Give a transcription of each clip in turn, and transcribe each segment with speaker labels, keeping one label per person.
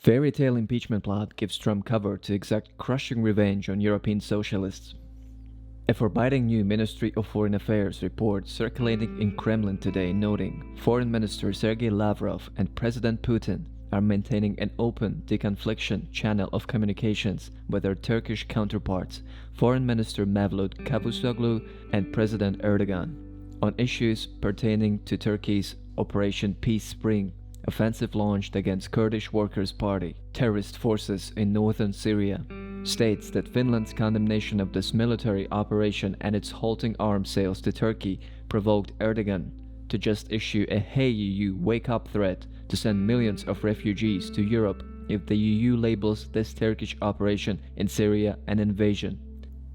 Speaker 1: Fairy tale impeachment plot gives Trump cover to exact crushing revenge on European socialists. A forbidding new Ministry of Foreign Affairs report circulating in Kremlin today noting Foreign Minister Sergei Lavrov and President Putin are maintaining an open deconfliction channel of communications with their Turkish counterparts, Foreign Minister Mevlut Cavusoglu and President Erdogan, on issues pertaining to Turkey's Operation Peace Spring offensive launched against Kurdish Workers' Party terrorist forces in northern Syria, states that Finland's condemnation of this military operation and its halting arms sales to Turkey provoked Erdogan to just issue a "Hey EU, wake up" threat to send millions of refugees to Europe if the EU labels this Turkish operation in Syria an invasion.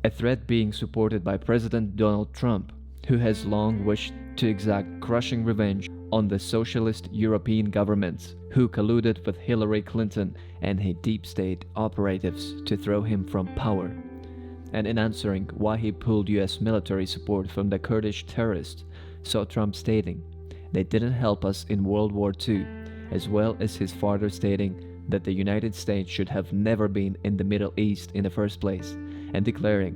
Speaker 1: A threat being supported by President Donald Trump, who has long wished to exact crushing revenge on the socialist European governments who colluded with Hillary Clinton and her deep state operatives to throw him from power. And in answering why he pulled US military support from the Kurdish terrorists, saw Trump stating, "They didn't help us in World War II," as well as his father stating that the United States should have never been in the Middle East in the first place, and declaring,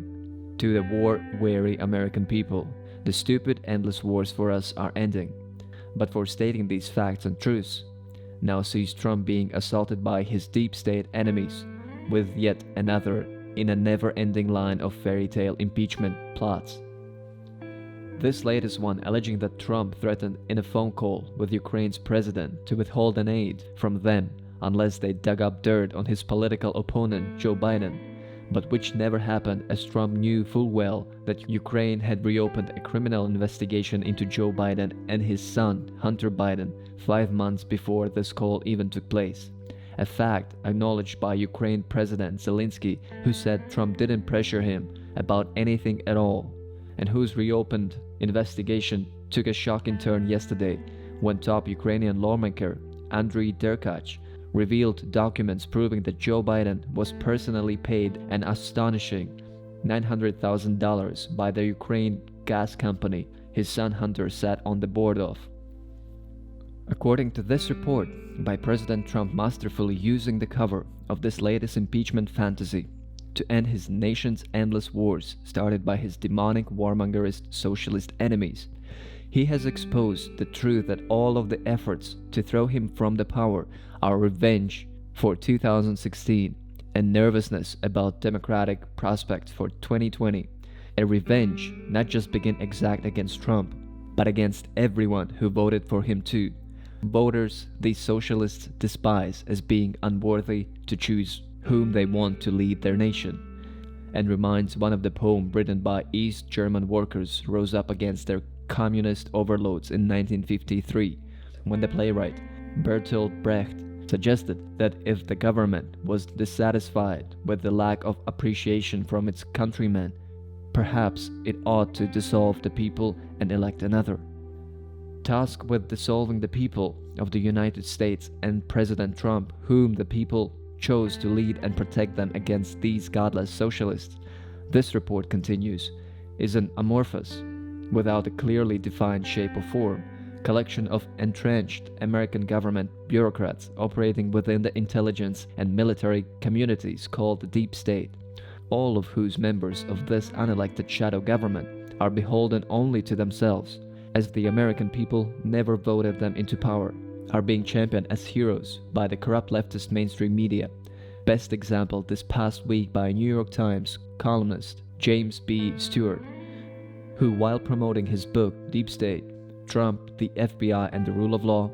Speaker 1: "To the war-weary American people, the stupid endless wars for us are ending." But for stating these facts and truths, now sees Trump being assaulted by his deep state enemies with yet another in a never-ending line of fairy tale impeachment plots. This latest one alleging that Trump threatened in a phone call with Ukraine's president to withhold an aid from them unless they dug up dirt on his political opponent Joe Biden, but which never happened as Trump knew full well that Ukraine had reopened a criminal investigation into Joe Biden and his son, Hunter Biden, 5 months before this call even took place. A fact acknowledged by Ukraine President Zelensky, who said Trump didn't pressure him about anything at all, and whose reopened investigation took a shocking turn yesterday when top Ukrainian lawmaker Andriy Derkach revealed documents proving that Joe Biden was personally paid an astonishing $900,000 by the Ukraine gas company his son Hunter sat on the board of. According to this report, by President Trump masterfully using the cover of this latest impeachment fantasy to end his nation's endless wars started by his demonic warmongerist socialist enemies, he has exposed the truth that all of the efforts to throw him from the power are revenge for 2016 and nervousness about democratic prospects for 2020. A revenge not just begin exact against Trump, but against everyone who voted for him too. Voters these socialists despise as being unworthy to choose whom they want to lead their nation, and reminds one of the poem written by East German workers rose up against their communist overlords in 1953, when the playwright Bertolt Brecht suggested that if the government was dissatisfied with the lack of appreciation from its countrymen, perhaps it ought to dissolve the people and elect another. Tasked with dissolving the people of the United States and President Trump, whom the people chose to lead and protect them against these godless socialists, this report continues, is an amorphous, without a clearly defined shape or form, collection of entrenched American government bureaucrats operating within the intelligence and military communities called the Deep State, all of whose members of this unelected shadow government are beholden only to themselves, as the American people never voted them into power, are being championed as heroes by the corrupt leftist mainstream media. Best example this past week by New York Times columnist James B. Stewart, who, while promoting his book Deep State, Trump, the FBI and the Rule of Law,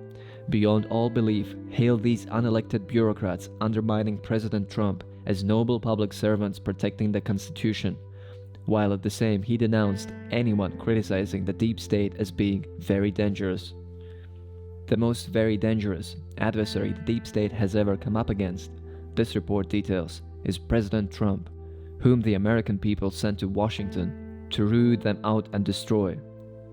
Speaker 1: beyond all belief, hailed these unelected bureaucrats undermining President Trump as noble public servants protecting the Constitution, while at the same he denounced anyone criticizing the Deep State as being very dangerous. The most very dangerous adversary the Deep State has ever come up against, this report details, is President Trump, whom the American people sent to Washington to root them out and destroy,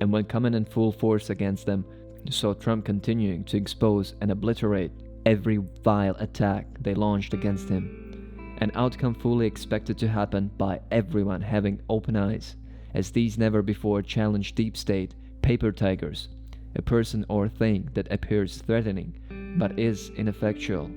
Speaker 1: and when coming in full force against them, saw Trump continuing to expose and obliterate every vile attack they launched against him, an outcome fully expected to happen by everyone having open eyes, as these never before challenged Deep State paper tigers, a person or thing that appears threatening but is ineffectual,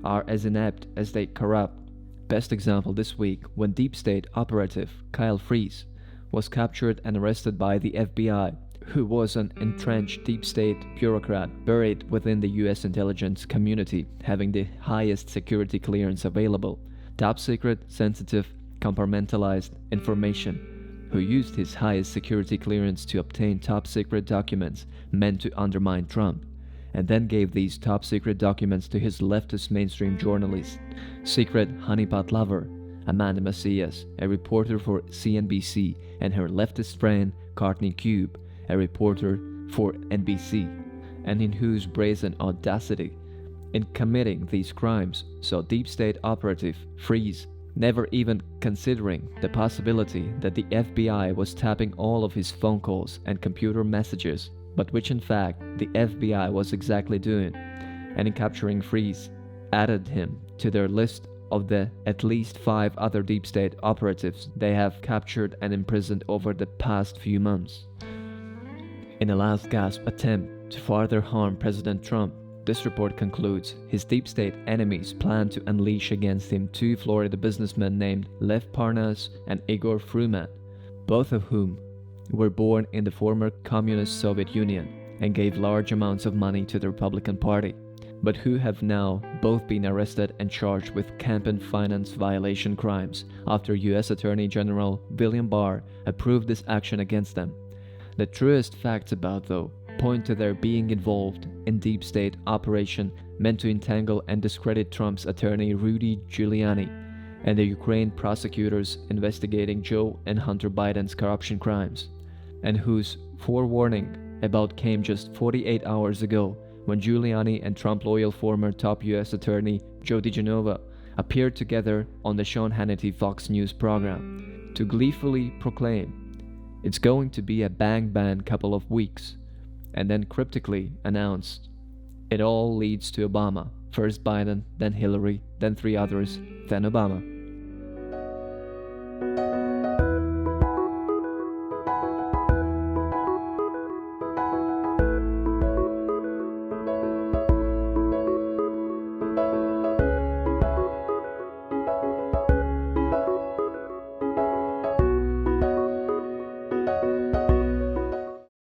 Speaker 1: are as inept as they corrupt. Best example this week when deep state operative Kyle Freese was captured and arrested by the FBI, who was an entrenched deep state bureaucrat buried within the US intelligence community, having the highest security clearance available, top secret, sensitive, compartmentalized information, who used his highest security clearance to obtain top secret documents meant to undermine Trump, and then gave these top secret documents to his leftist mainstream journalist, secret honeypot lover, Amanda Macias, a reporter for CNBC, and her leftist friend Courtney Cube, a reporter for NBC, and in whose brazen audacity in committing these crimes saw deep state operative Freese never even considering the possibility that the FBI was tapping all of his phone calls and computer messages, but which in fact the FBI was exactly doing, and in capturing Freese, added him to their list of the at least 5 other deep state operatives they have captured and imprisoned over the past few months. In a last gasp attempt to further harm President Trump, this report concludes his deep state enemies plan to unleash against him 2 Florida businessmen named Lev Parnas and Igor Fruman, both of whom were born in the former communist Soviet Union and gave large amounts of money to the Republican Party, but who have now both been arrested and charged with campaign finance violation crimes after U.S. Attorney General William Barr approved this action against them. The truest facts about, though, point to their being involved in deep state operation meant to entangle and discredit Trump's attorney Rudy Giuliani and the Ukraine prosecutors investigating Joe and Hunter Biden's corruption crimes, and whose forewarning about came just 48 hours ago when Giuliani and Trump-loyal former top U.S. Attorney Joe DiGenova appeared together on the Sean Hannity Fox News program to gleefully proclaim it's going to be a bang-bang couple of weeks, and then cryptically announced it all leads to Obama, first Biden, then Hillary, then 3 others, then Obama.